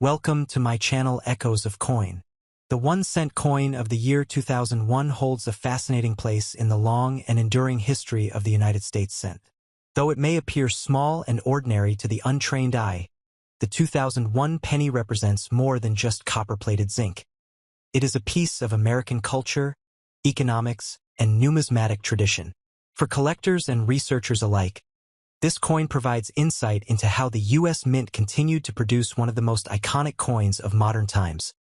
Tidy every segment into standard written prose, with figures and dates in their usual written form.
Welcome to my channel Echoes of Coin. The 1-cent coin of the year 2001 holds a fascinating place in the long and enduring history of the United States cent. Though it may appear small and ordinary to the untrained eye, the 2001 penny represents more than just copper-plated zinc. It is a piece of American culture, economics, and numismatic tradition. For collectors and researchers alike, this coin provides insight into how the U.S. Mint continued to produce one of the most iconic coins of modern times,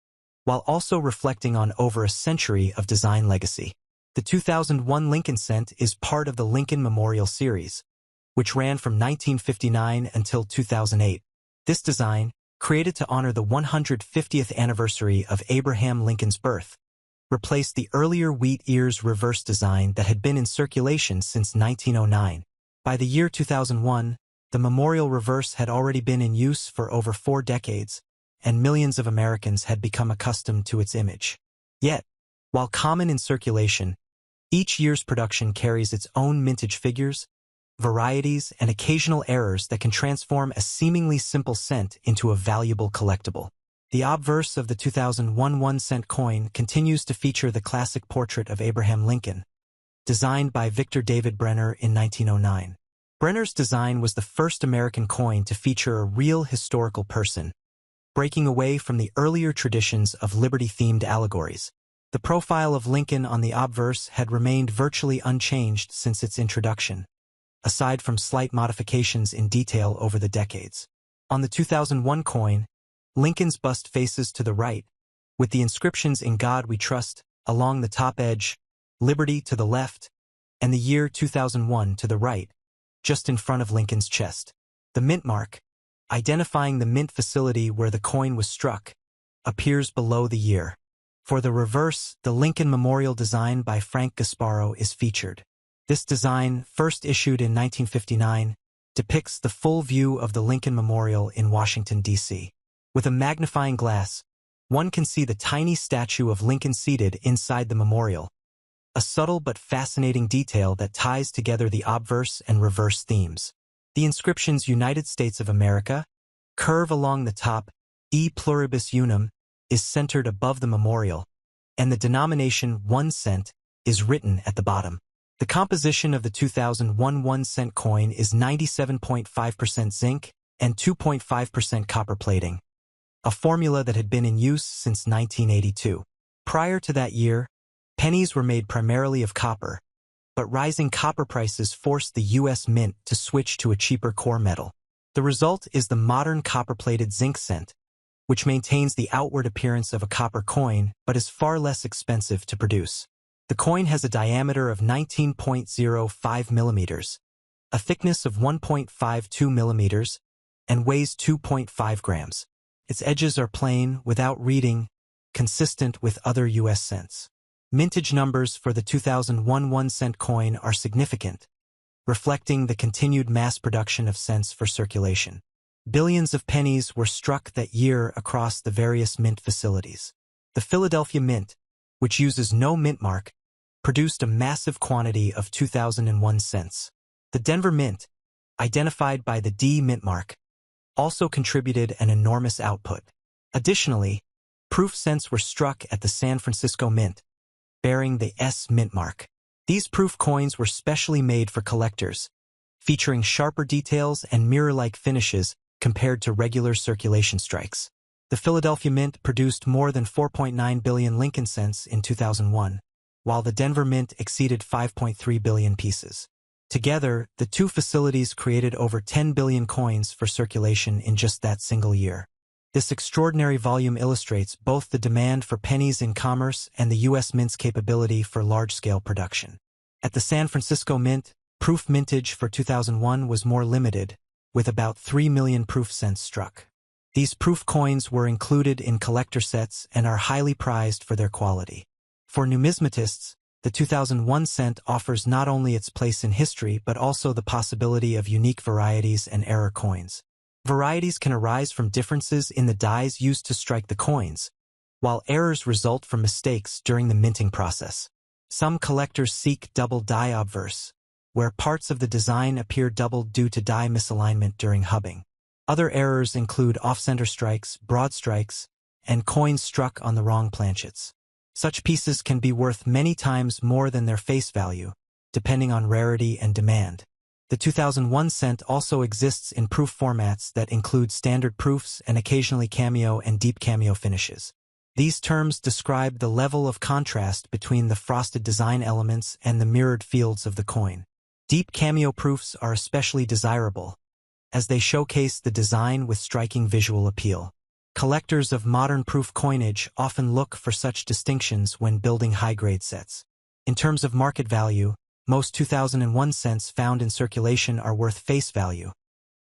while also reflecting on over a century of design legacy. The 2001 Lincoln cent is part of the Lincoln Memorial series, which ran from 1959 until 2008. This design, created to honor the 150th anniversary of Abraham Lincoln's birth, replaced the earlier wheat ears reverse design that had been in circulation since 1909. By the year 2001, the memorial reverse had already been in use for over 4 decades, and millions of Americans had become accustomed to its image. Yet, while common in circulation, each year's production carries its own mintage figures, varieties, and occasional errors that can transform a seemingly simple cent into a valuable collectible. The obverse of the 2001 1-cent coin continues to feature the classic portrait of Abraham Lincoln, designed by Victor David Brenner in 1909. Brenner's design was the first American coin to feature a real historical person, breaking away from the earlier traditions of liberty-themed allegories. The profile of Lincoln on the obverse had remained virtually unchanged since its introduction, aside from slight modifications in detail over the decades. On the 2001 coin, Lincoln's bust faces to the right, with the inscriptions "In God We Trust" along the top edge, "Liberty" to the left, and the year 2001 to the right, just in front of Lincoln's chest. The mint mark, identifying the mint facility where the coin was struck, appears below the year. For the reverse, the Lincoln Memorial design by Frank Gasparro is featured. This design, first issued in 1959, depicts the full view of the Lincoln Memorial in Washington, D.C. With a magnifying glass, one can see the tiny statue of Lincoln seated inside the memorial, a subtle but fascinating detail that ties together the obverse and reverse themes. The inscriptions "United States of America" curve along the top, "E pluribus unum" is centered above the memorial, and the denomination 1 cent is written at the bottom. The composition of the 2001 1-cent coin is 97.5% zinc and 2.5% copper plating, a formula that had been in use since 1982. Prior to that year, pennies were made primarily of copper, but rising copper prices forced the U.S. Mint to switch to a cheaper core metal. The result is the modern copper-plated zinc cent, which maintains the outward appearance of a copper coin but is far less expensive to produce. The coin has a diameter of 19.05 millimeters, a thickness of 1.52 millimeters, and weighs 2.5 grams. Its edges are plain, without reading, consistent with other U.S. cents. Mintage numbers for the 2001 1-cent coin are significant, reflecting the continued mass production of cents for circulation. Billions of pennies were struck that year across the various mint facilities. The Philadelphia Mint, which uses no mint mark, produced a massive quantity of 2001 cents. The Denver Mint, identified by the D mint mark, also contributed an enormous output. Additionally, proof cents were struck at the San Francisco Mint, bearing the S mint mark. These proof coins were specially made for collectors, featuring sharper details and mirror-like finishes compared to regular circulation strikes. The Philadelphia Mint produced more than 4.9 billion Lincoln cents in 2001, while the Denver Mint exceeded 5.3 billion pieces. Together, the two facilities created over 10 billion coins for circulation in just that single year. This extraordinary volume illustrates both the demand for pennies in commerce and the U.S. Mint's capability for large-scale production. At the San Francisco Mint, proof mintage for 2001 was more limited, with about 3 million proof cents struck. These proof coins were included in collector sets and are highly prized for their quality. For numismatists, the 2001 cent offers not only its place in history but also the possibility of unique varieties and error coins. Varieties can arise from differences in the dies used to strike the coins, while errors result from mistakes during the minting process. Some collectors seek double die obverse, where parts of the design appear doubled due to die misalignment during hubbing. Other errors include off-center strikes, broad strikes, and coins struck on the wrong planchets. Such pieces can be worth many times more than their face value, depending on rarity and demand. The 2001 cent also exists in proof formats that include standard proofs and occasionally cameo and deep cameo finishes. These terms describe the level of contrast between the frosted design elements and the mirrored fields of the coin. Deep cameo proofs are especially desirable, as they showcase the design with striking visual appeal. Collectors of modern proof coinage often look for such distinctions when building high-grade sets. In terms of market value, most 2001 cents found in circulation are worth face value,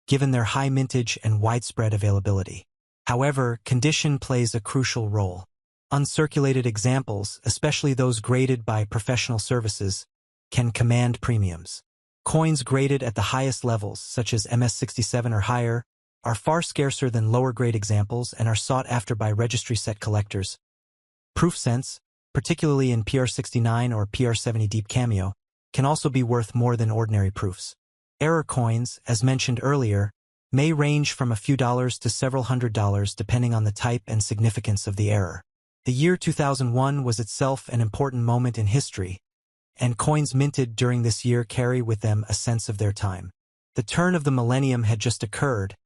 given their high mintage and widespread availability. However, condition plays a crucial role. Uncirculated examples, especially those graded by professional services, can command premiums. Coins graded at the highest levels, such as MS67 or higher, are far scarcer than lower-grade examples and are sought after by registry set collectors. Proof cents, particularly in PR69 or PR70 deep cameo, can also be worth more than ordinary proofs. Error coins, as mentioned earlier, may range from a few dollars to several $100s depending on the type and significance of the error. The year 2001 was itself an important moment in history, and coins minted during this year carry with them a sense of their time. The turn of the millennium had just occurred,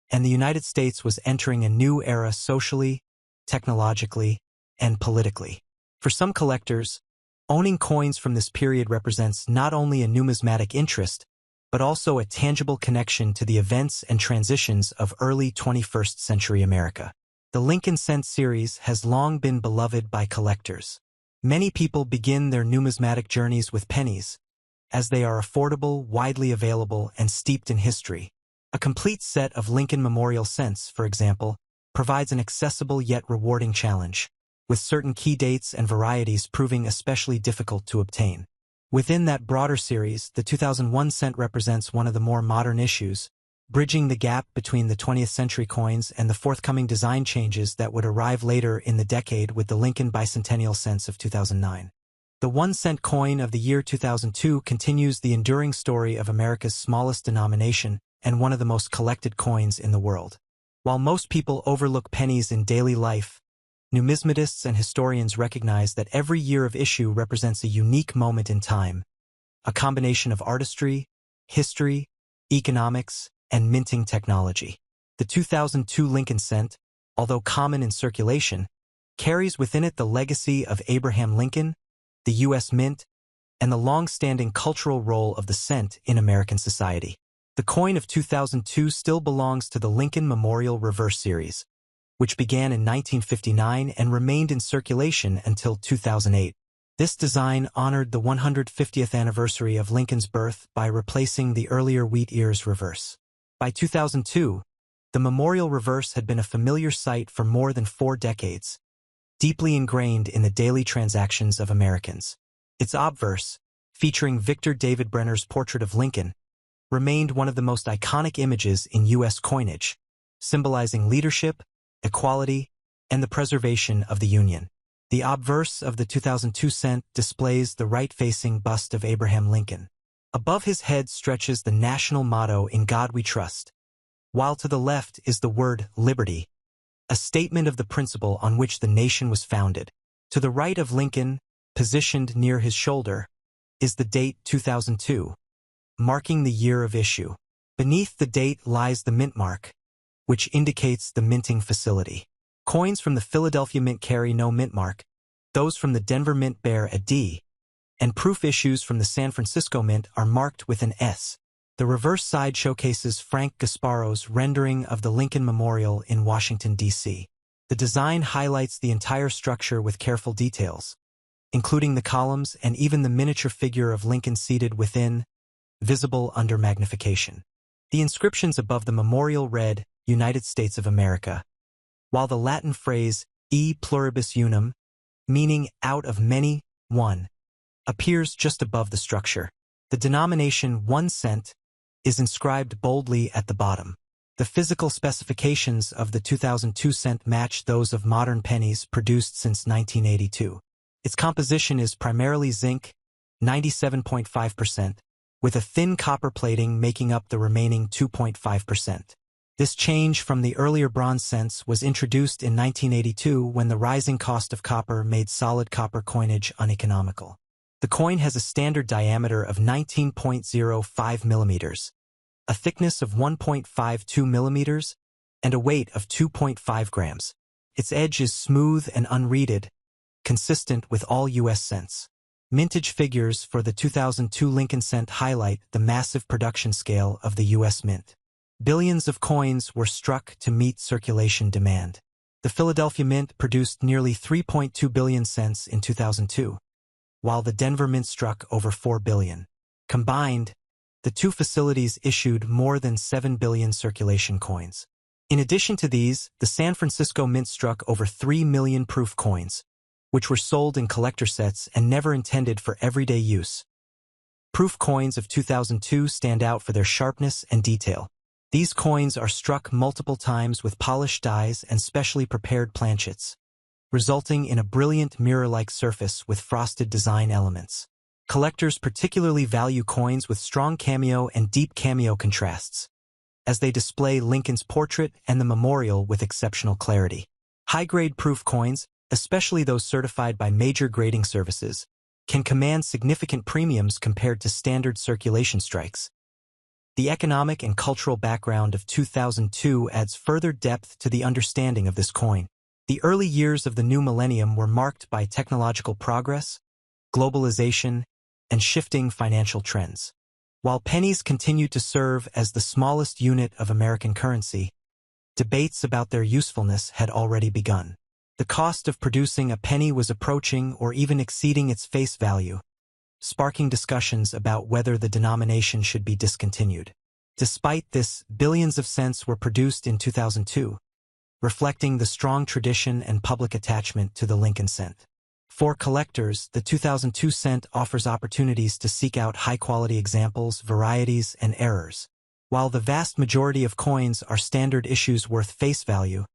and the United States was entering a new era socially, technologically, and politically. For some collectors, owning coins from this period represents not only a numismatic interest, but also a tangible connection to the events and transitions of early 21st century America. The Lincoln Cent series has long been beloved by collectors. Many people begin their numismatic journeys with pennies, as they are affordable, widely available, and steeped in history. A complete set of Lincoln Memorial cents, for example, provides an accessible yet rewarding challenge, with certain key dates and varieties proving especially difficult to obtain. Within that broader series, the 2001 cent represents one of the more modern issues, bridging the gap between the 20th century coins and the forthcoming design changes that would arrive later in the decade with the Lincoln Bicentennial cents of 2009. The 1-cent coin of the year 2002 continues the enduring story of America's smallest denomination and one of the most collected coins in the world. While most people overlook pennies in daily life, numismatists and historians recognize that every year of issue represents a unique moment in time, a combination of artistry, history, economics, and minting technology. The 2002 Lincoln cent, although common in circulation, carries within it the legacy of Abraham Lincoln, the U.S. Mint, and the long-standing cultural role of the cent in American society. The coin of 2002 still belongs to the Lincoln Memorial Reverse Series, which began in 1959 and remained in circulation until 2008. This design honored the 150th anniversary of Lincoln's birth by replacing the earlier wheat ears reverse. By 2002, the Memorial Reverse had been a familiar sight for more than 4 decades, deeply ingrained in the daily transactions of Americans. Its obverse, featuring Victor David Brenner's portrait of Lincoln, remained one of the most iconic images in U.S. coinage, symbolizing leadership, equality, and the preservation of the Union. The obverse of the 2002 cent displays the right-facing bust of Abraham Lincoln. Above his head stretches the national motto, "In God We Trust," while to the left is the word liberty, a statement of the principle on which the nation was founded. To the right of Lincoln, positioned near his shoulder, is the date 2002, marking the year of issue. Beneath the date lies the mint mark, which indicates the minting facility. Coins from the Philadelphia Mint carry no mint mark, those from the Denver Mint bear a D, and proof issues from the San Francisco Mint are marked with an S. The reverse side showcases Frank Gasparro's rendering of the Lincoln Memorial in Washington, D.C. The design highlights the entire structure with careful details, including the columns and even the miniature figure of Lincoln seated within, visible under magnification. The inscriptions above the memorial read, "United States of America," while the Latin phrase "e pluribus unum," meaning out of many, one, appears just above the structure. The denomination 1 cent is inscribed boldly at the bottom. The physical specifications of the 2002 cent match those of modern pennies produced since 1982. Its composition is primarily zinc, 97.5%, with a thin copper plating making up the remaining 2.5%. This change from the earlier bronze cents was introduced in 1982 when the rising cost of copper made solid copper coinage uneconomical. The coin has a standard diameter of 19.05 millimeters, a thickness of 1.52 millimeters, and a weight of 2.5 grams. Its edge is smooth and unreeded, consistent with all U.S. cents. Mintage figures for the 2002 Lincoln cent highlight the massive production scale of the U.S. Mint. Billions of coins were struck to meet circulation demand. The Philadelphia Mint produced nearly 3.2 billion cents in 2002, while the Denver Mint struck over 4 billion. Combined, the two facilities issued more than 7 billion circulation coins. In addition to these, the San Francisco Mint struck over 3 million proof coins, which were sold in collector sets and never intended for everyday use. Proof coins of 2002 stand out for their sharpness and detail. These coins are struck multiple times with polished dies and specially prepared planchets, resulting in a brilliant mirror-like surface with frosted design elements. Collectors particularly value coins with strong cameo and deep cameo contrasts, as they display Lincoln's portrait and the memorial with exceptional clarity. High-grade proof coins, especially those certified by major grading services, can command significant premiums compared to standard circulation strikes. The economic and cultural background of 2002 adds further depth to the understanding of this coin. The early years of the new millennium were marked by technological progress, globalization, and shifting financial trends. While pennies continued to serve as the smallest unit of American currency, debates about their usefulness had already begun. The cost of producing a penny was approaching or even exceeding its face value, sparking discussions about whether the denomination should be discontinued. Despite this, billions of cents were produced in 2002, reflecting the strong tradition and public attachment to the Lincoln cent. For collectors, the 2002 cent offers opportunities to seek out high-quality examples, varieties, and errors. While the vast majority of coins are standard issues worth face value,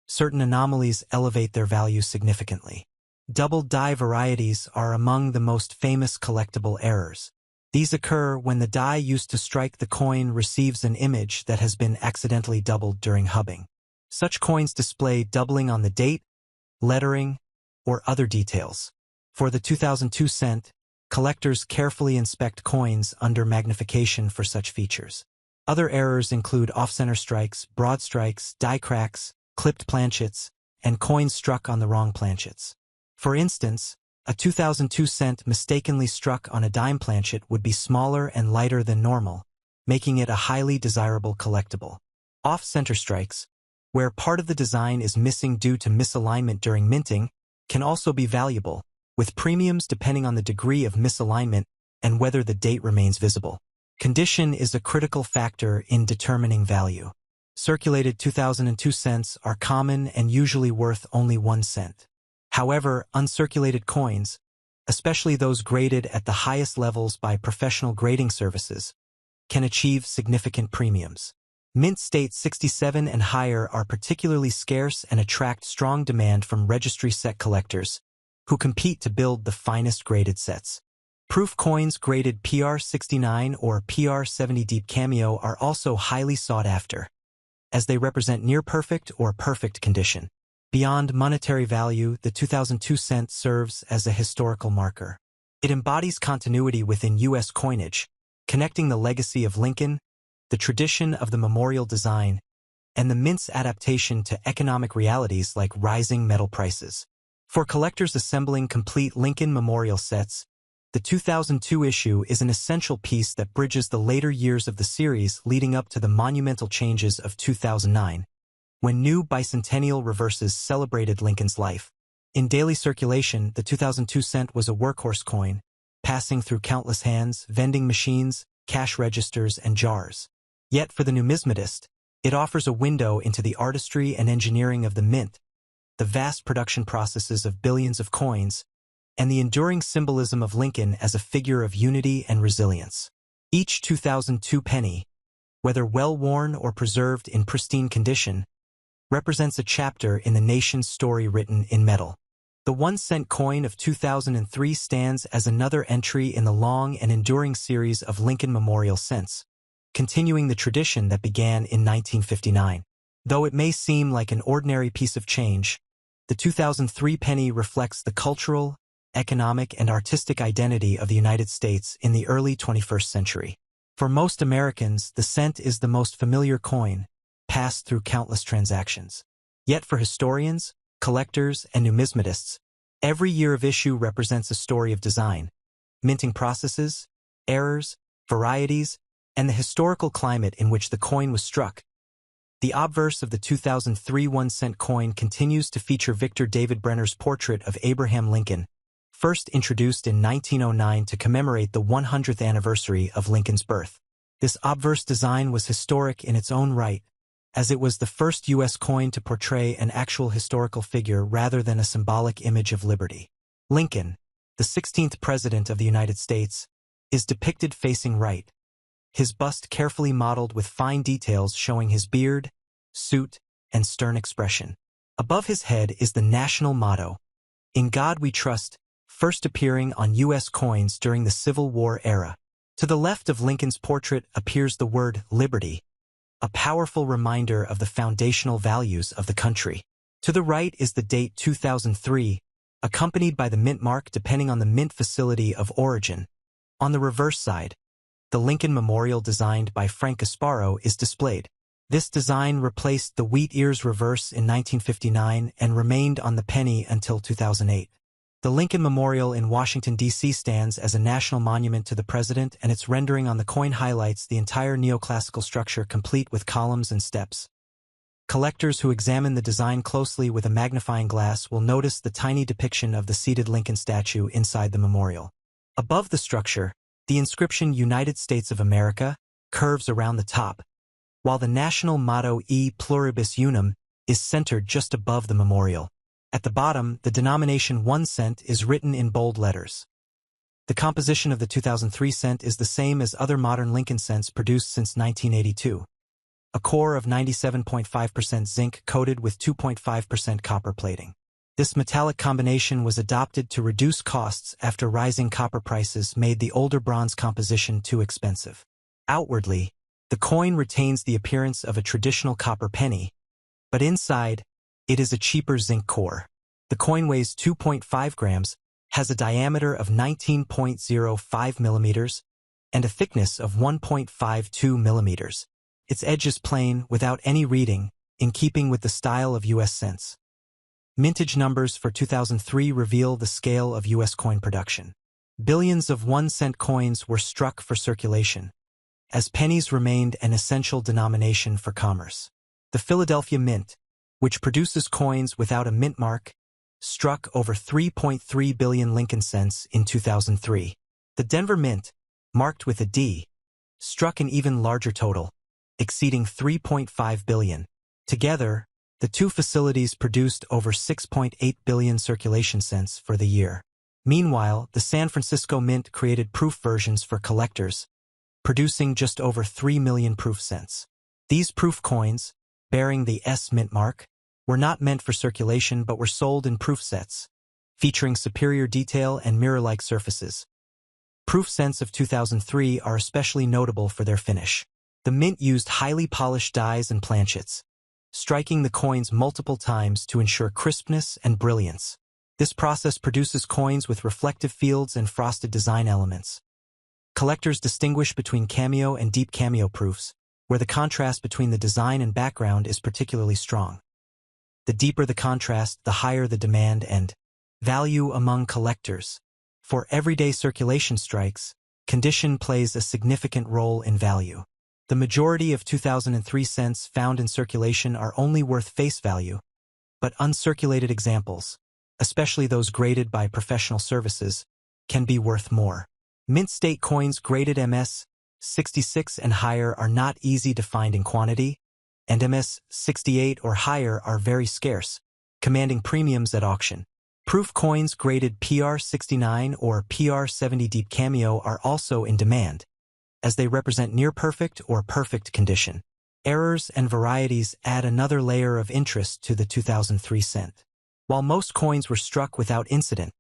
certain anomalies elevate their value significantly. Double die varieties are among the most famous collectible errors. These occur when the die used to strike the coin receives an image that has been accidentally doubled during hubbing. Such coins display doubling on the date, lettering, or other details. For the 2002 cent, collectors carefully inspect coins under magnification for such features. Other errors include off-center strikes, broad strikes, die cracks, clipped planchets, and coins struck on the wrong planchets. For instance, a 2002 cent mistakenly struck on a dime planchet would be smaller and lighter than normal, making it a highly desirable collectible. Off-center strikes, where part of the design is missing due to misalignment during minting, can also be valuable, with premiums depending on the degree of misalignment and whether the date remains visible. Condition is a critical factor in determining value. Circulated 2002 cents are common and usually worth only 1 cent. However, uncirculated coins, especially those graded at the highest levels by professional grading services, can achieve significant premiums. Mint state 67 and higher are particularly scarce and attract strong demand from registry set collectors, who compete to build the finest graded sets. Proof coins graded PR69 or PR70 deep cameo are also highly sought after, as they represent near-perfect or perfect condition. Beyond monetary value, the 2002 cent serves as a historical marker. It embodies continuity within U.S. coinage, connecting the legacy of Lincoln, the tradition of the memorial design, and the mint's adaptation to economic realities like rising metal prices. For collectors assembling complete Lincoln memorial sets, the 2002 issue is an essential piece that bridges the later years of the series leading up to the monumental changes of 2009, when new Bicentennial reverses celebrated Lincoln's life. In daily circulation, the 2002 cent was a workhorse coin, passing through countless hands, vending machines, cash registers, and jars. Yet for the numismatist, it offers a window into the artistry and engineering of the mint, the vast production processes of billions of coins, and the enduring symbolism of Lincoln as a figure of unity and resilience. Each 2002 penny, whether well-worn or preserved in pristine condition, represents a chapter in the nation's story written in metal. The 1-cent coin of 2003 stands as another entry in the long and enduring series of Lincoln memorial cents, continuing the tradition that began in 1959. Though it may seem like an ordinary piece of change, the 2003 penny reflects the cultural, economic, and artistic identity of the United States in the early 21st century. For most Americans, the cent is the most familiar coin, passed through countless transactions. Yet for historians, collectors, and numismatists, every year of issue represents a story of design, minting processes, errors, varieties, and the historical climate in which the coin was struck. The obverse of the 2003 1-cent coin continues to feature Victor David Brenner's portrait of Abraham Lincoln, first introduced in 1909 to commemorate the 100th anniversary of Lincoln's birth. This obverse design was historic in its own right, as it was the first U.S. coin to portray an actual historical figure rather than a symbolic image of liberty. Lincoln, the 16th President of the United States, is depicted facing right, his bust carefully modeled with fine details showing his beard, suit, and stern expression. Above his head is the national motto, "In God We Trust," first appearing on U.S. coins during the Civil War era. To the left of Lincoln's portrait appears the word liberty, a powerful reminder of the foundational values of the country. To the right is the date 2003, accompanied by the mint mark depending on the mint facility of origin. On the reverse side, the Lincoln Memorial designed by Frank Gasparro is displayed. This design replaced the wheat ears reverse in 1959 and remained on the penny until 2008. The Lincoln Memorial in Washington, D.C. stands as a national monument to the president, and its rendering on the coin highlights the entire neoclassical structure complete with columns and steps. Collectors who examine the design closely with a magnifying glass will notice the tiny depiction of the seated Lincoln statue inside the memorial. Above the structure, the inscription United States of America curves around the top, while the national motto E Pluribus Unum is centered just above the memorial. At the bottom, the denomination 1 cent is written in bold letters. The composition of the 2003 cent is the same as other modern Lincoln cents produced since 1982. A core of 97.5% zinc coated with 2.5% copper plating. This metallic combination was adopted to reduce costs after rising copper prices made the older bronze composition too expensive. Outwardly, the coin retains the appearance of a traditional copper penny, but inside, it is a cheaper zinc core. The coin weighs 2.5 grams, has a diameter of 19.05 millimeters, and a thickness of 1.52 millimeters. Its edge is plain, without any reading, in keeping with the style of U.S. cents. Mintage numbers for 2003 reveal the scale of U.S. coin production. Billions of 1-cent coins were struck for circulation, as pennies remained an essential denomination for commerce. The Philadelphia Mint, which produces coins without a mint mark, struck over 3.3 billion Lincoln cents in 2003. The Denver Mint, marked with a D, struck an even larger total, exceeding 3.5 billion. Together, the two facilities produced over 6.8 billion circulation cents for the year. Meanwhile, the San Francisco Mint created proof versions for collectors, producing just over 3 million proof cents. These proof coins, bearing the S mint mark, were not meant for circulation but were sold in proof sets, featuring superior detail and mirror-like surfaces. Proof cents of 2003 are especially notable for their finish. The mint used highly polished dies and planchets, striking the coins multiple times to ensure crispness and brilliance. This process produces coins with reflective fields and frosted design elements. Collectors distinguish between Cameo and deep Cameo proofs, where the contrast between the design and background is particularly strong. The deeper the contrast, the higher the demand and value among collectors. For everyday circulation strikes, condition plays a significant role in value. The majority of 2003 cents found in circulation are only worth face value, but uncirculated examples, especially those graded by professional services, can be worth more. Mint state coins graded MS 66 and higher are not easy to find in quantity, and MS 68 or higher are very scarce, commanding premiums at auction. Proof coins graded PR 69 or PR 70 deep Cameo are also in demand, as they represent near-perfect or perfect condition. Errors and varieties add another layer of interest to the 2003 cent. While most coins were struck without incident,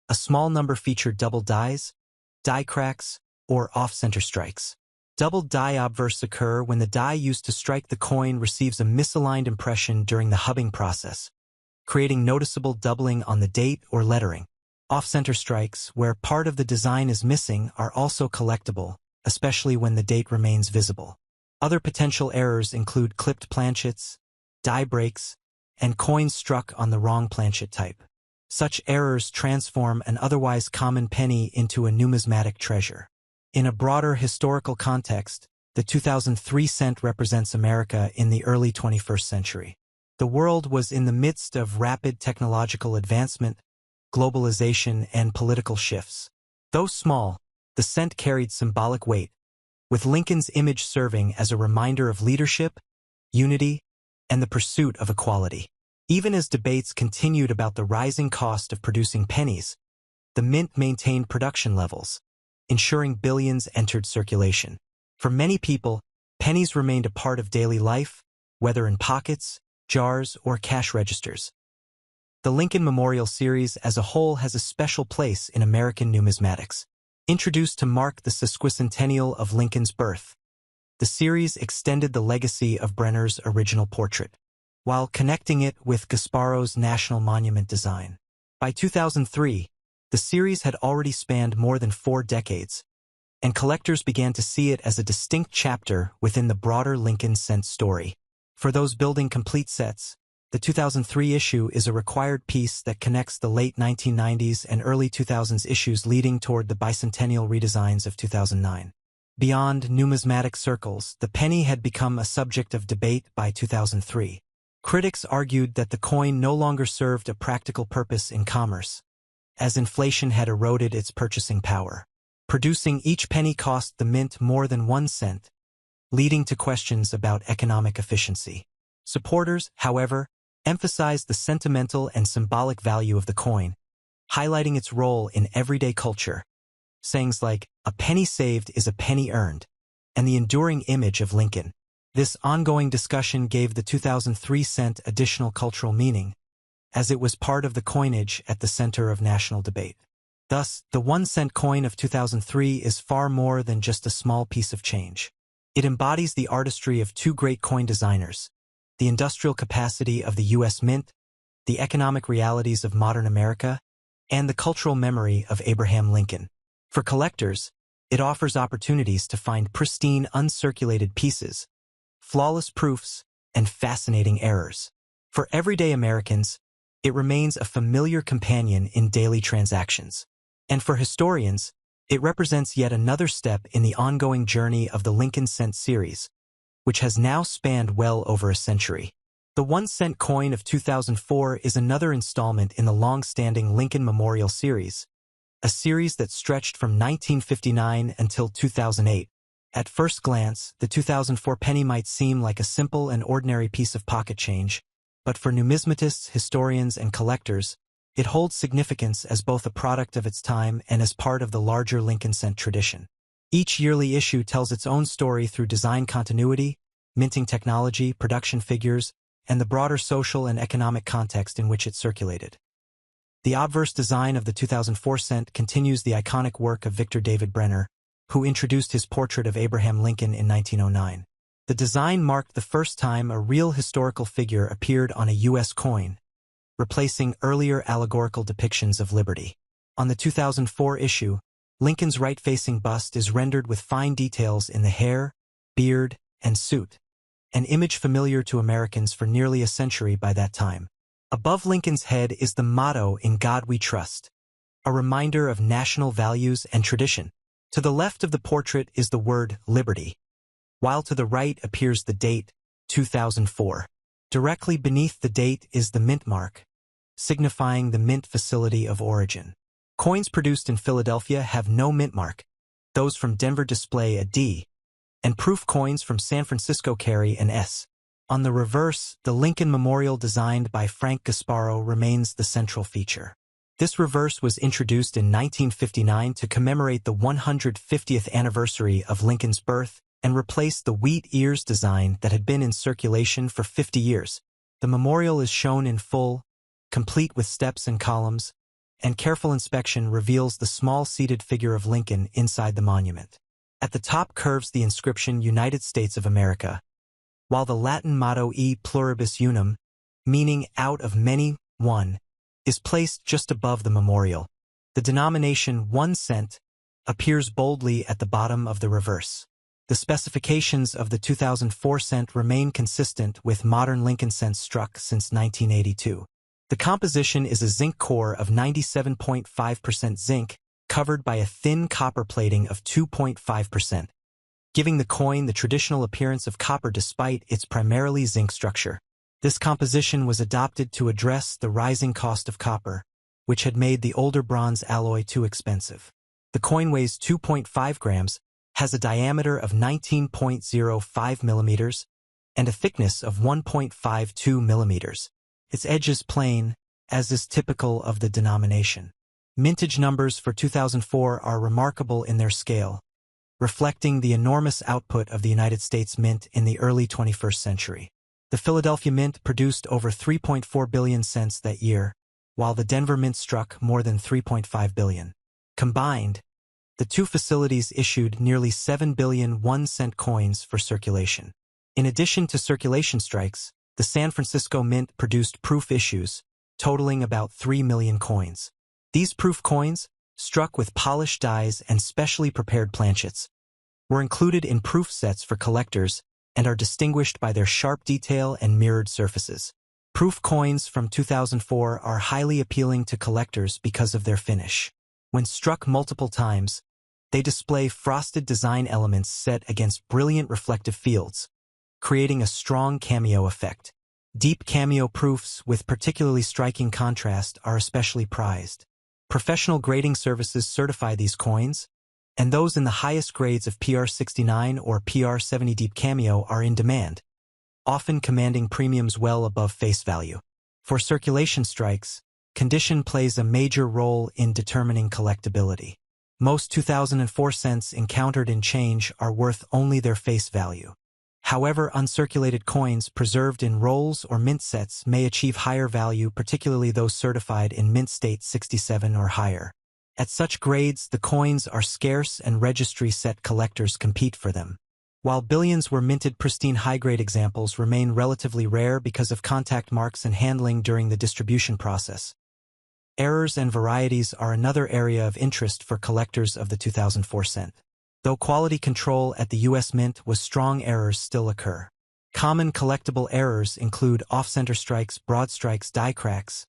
a small number featured double dies, die cracks, or off-center strikes. Double die obverse occur when the die used to strike the coin receives a misaligned impression during the hubbing process, creating noticeable doubling on the date or lettering. Off-center strikes, where part of the design is missing, are also collectible, especially when the date remains visible. Other potential errors include clipped planchets, die breaks, and coins struck on the wrong planchet type. Such errors transform an otherwise common penny into a numismatic treasure. In a broader historical context, the 2003 cent represents America in the early 21st century. The world was in the midst of rapid technological advancement, globalization, and political shifts. Though small, the cent carried symbolic weight, with Lincoln's image serving as a reminder of leadership, unity, and the pursuit of equality. Even as debates continued about the rising cost of producing pennies, the mint maintained production levels, ensuring billions entered circulation. For many people, pennies remained a part of daily life, whether in pockets, jars, or cash registers. The Lincoln Memorial Series as a whole has a special place in American numismatics. Introduced to mark the sesquicentennial of Lincoln's birth, the series extended the legacy of Brenner's original portrait, while connecting it with Gasparro's National Monument design. By 2003, the series had already spanned more than 4 decades, and collectors began to see it as a distinct chapter within the broader Lincoln cent story. For those building complete sets, the 2003 issue is a required piece that connects the late 1990s and early 2000s issues leading toward the bicentennial redesigns of 2009. Beyond numismatic circles, the penny had become a subject of debate by 2003. Critics argued that the coin no longer served a practical purpose in commerce, as inflation had eroded its purchasing power. Producing each penny cost the mint more than 1 cent, leading to questions about economic efficiency. Supporters, however, emphasized the sentimental and symbolic value of the coin, highlighting its role in everyday culture. Sayings like, "A penny saved is a penny earned," and the enduring image of Lincoln. This ongoing discussion gave the 2003 cent additional cultural meaning, as it was part of the coinage at the center of national debate. Thus, the 1 cent coin of 2003 is far more than just a small piece of change. It embodies the artistry of 2 great coin designers, the industrial capacity of the U.S. Mint, the economic realities of modern America, and the cultural memory of Abraham Lincoln. For collectors, it offers opportunities to find pristine, uncirculated pieces, flawless proofs, and fascinating errors. For everyday Americans, it remains a familiar companion in daily transactions. And for historians, it represents yet another step in the ongoing journey of the Lincoln cent series, which has now spanned well over a century. The 1 cent coin of 2004 is another installment in the long-standing Lincoln Memorial Series, a series that stretched from 1959 until 2008. At first glance, the 2004 penny might seem like a simple and ordinary piece of pocket change, but for numismatists, historians, and collectors, it holds significance as both a product of its time and as part of the larger Lincoln cent tradition. Each yearly issue tells its own story through design continuity, minting technology, production figures, and the broader social and economic context in which it circulated. The obverse design of the 2004 cent continues the iconic work of Victor David Brenner, who introduced his portrait of Abraham Lincoln in 1909. The design marked the first time a real historical figure appeared on a U.S. coin, replacing earlier allegorical depictions of liberty. On the 2004 issue, Lincoln's right-facing bust is rendered with fine details in the hair, beard, and suit, an image familiar to Americans for nearly a century by that time. Above Lincoln's head is the motto, "In God We Trust," a reminder of national values and tradition. To the left of the portrait is the word liberty, while to the right appears the date, 2004. Directly beneath the date is the mint mark, signifying the mint facility of origin. Coins produced in Philadelphia have no mint mark. Those from Denver display a D, and proof coins from San Francisco carry an S. On the reverse, the Lincoln Memorial designed by Frank Gasparro remains the central feature. This reverse was introduced in 1959 to commemorate the 150th anniversary of Lincoln's birth and replaced the wheat ears design that had been in circulation for 50 years. The memorial is shown in full, complete with steps and columns, and careful inspection reveals the small seated figure of Lincoln inside the monument. At the top curves the inscription United States of America, while the Latin motto E pluribus unum, meaning out of many, one, is placed just above the memorial. The denomination 1 cent appears boldly at the bottom of the reverse. The specifications of the 2004 cent remain consistent with modern Lincoln cents struck since 1982. The composition is a zinc core of 97.5% zinc, covered by a thin copper plating of 2.5%, giving the coin the traditional appearance of copper despite its primarily zinc structure. This composition was adopted to address the rising cost of copper, which had made the older bronze alloy too expensive. The coin weighs 2.5 grams, has a diameter of 19.05 millimeters, and a thickness of 1.52 millimeters. Its edge is plain, as is typical of the denomination. Mintage numbers for 2004 are remarkable in their scale, reflecting the enormous output of the United States Mint in the early 21st century. The Philadelphia Mint produced over 3.4 billion cents that year, while the Denver Mint struck more than 3.5 billion. Combined, the two facilities issued nearly 7 billion 1-cent coins for circulation. In addition to circulation strikes, the San Francisco Mint produced proof issues, totaling about 3 million coins. These proof coins, struck with polished dies and specially prepared planchets, were included in proof sets for collectors and are distinguished by their sharp detail and mirrored surfaces. Proof coins from 2004 are highly appealing to collectors because of their finish. When struck multiple times, they display frosted design elements set against brilliant reflective fields, creating a strong cameo effect. Deep cameo proofs with particularly striking contrast are especially prized. Professional grading services certify these coins, and those in the highest grades of PR69 or PR70 deep cameo are in demand, often commanding premiums well above face value. For circulation strikes, condition plays a major role in determining collectability. Most 2004 cents encountered in change are worth only their face value. However, uncirculated coins preserved in rolls or mint sets may achieve higher value, particularly those certified in mint state 67 or higher. At such grades, the coins are scarce and registry set collectors compete for them. While billions were minted, pristine high-grade examples remain relatively rare because of contact marks and handling during the distribution process. Errors and varieties are another area of interest for collectors of the 2004 cent. Though quality control at the U.S. Mint was strong, errors still occur. Common collectible errors include off-center strikes, broad strikes, die cracks,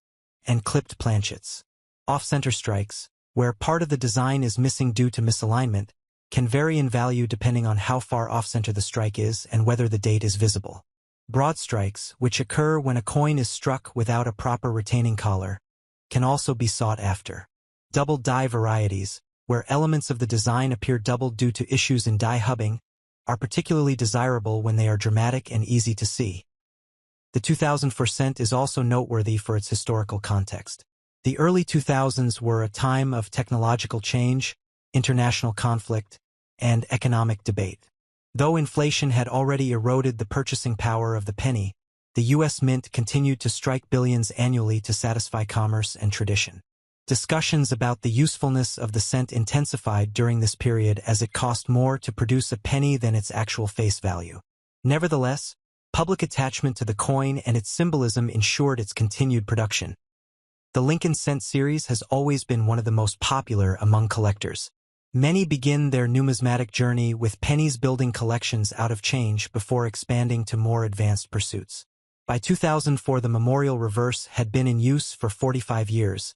and clipped planchets. Off-center strikes, where part of the design is missing due to misalignment, can vary in value depending on how far off-center the strike is and whether the date is visible. Broad strikes, which occur when a coin is struck without a proper retaining collar, can also be sought after. Double die varieties, where elements of the design appear doubled due to issues in die hubbing, are particularly desirable when they are dramatic and easy to see. The 2004 cent is also noteworthy for its historical context. The early 2000s were a time of technological change, international conflict, and economic debate. Though inflation had already eroded the purchasing power of the penny, the U.S. Mint continued to strike billions annually to satisfy commerce and tradition. Discussions about the usefulness of the cent intensified during this period as it cost more to produce a penny than its actual face value. Nevertheless, public attachment to the coin and its symbolism ensured its continued production. The Lincoln cent series has always been one of the most popular among collectors. Many begin their numismatic journey with pennies, building collections out of change before expanding to more advanced pursuits. By 2004, the memorial reverse had been in use for 45 years,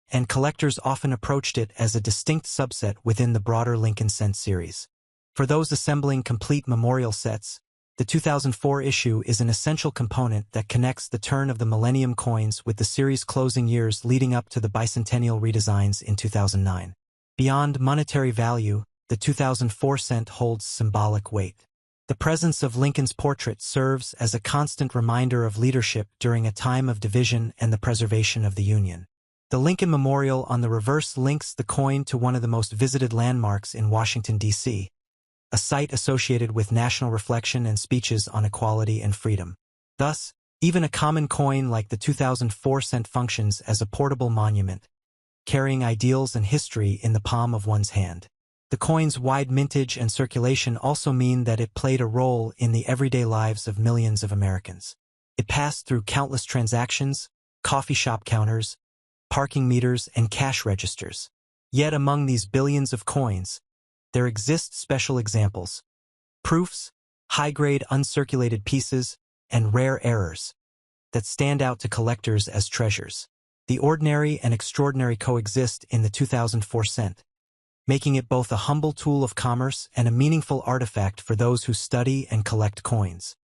and collectors often approached it as a distinct subset within the broader Lincoln cent series. For those assembling complete memorial sets, the 2004 issue is an essential component that connects the turn of the millennium coins with the series' closing years leading up to the bicentennial redesigns in 2009. Beyond monetary value, the 2004 cent holds symbolic weight. The presence of Lincoln's portrait serves as a constant reminder of leadership during a time of division and the preservation of the Union. The Lincoln Memorial on the reverse links the coin to one of the most visited landmarks in Washington, D.C., a site associated with national reflection and speeches on equality and freedom. Thus, even a common coin like the 2004 cent functions as a portable monument, carrying ideals and history in the palm of one's hand. The coin's wide mintage and circulation also mean that it played a role in the everyday lives of millions of Americans. It passed through countless transactions, coffee shop counters, parking meters, and cash registers. Yet among these billions of coins, there exist special examples, proofs, high-grade uncirculated pieces, and rare errors that stand out to collectors as treasures. The ordinary and extraordinary coexist in the 2004 cent, making it both a humble tool of commerce and a meaningful artifact for those who study and collect coins.